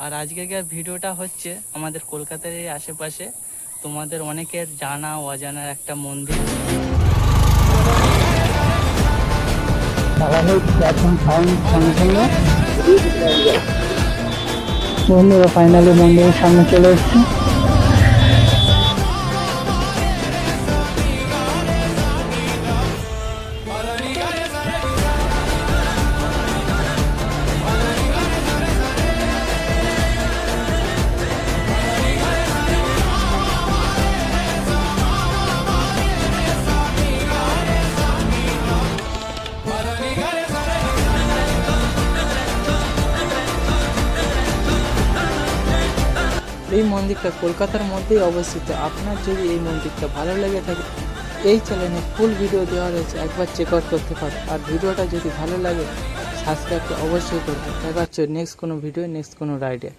আর আজকের ভিডিওটা হচ্ছে আমাদের কলকাতার এই আশেপাশে তোমাদের অনেকের জানা অজানার একটা মন্দির। বন্ধুরা ফাইনালি মন্দিরের সামনে চলে এসেছি। এই মন্দিরটা কলকাতার মধ্যেই অবস্থিত। আপনার যদি এই মন্দিরটা ভালো লেগে থাকে, এই চ্যানেলে ফুল ভিডিও দেওয়া রয়েছে, একবার চেক আউট করতে পারেন। আর ভিডিওটা যদি ভালো লাগে সাবস্ক্রাইব অবশ্যই করবেন। দেখা হচ্ছে নেক্সট কোনো ভিডিও, নেক্সট কোনো রাইডে।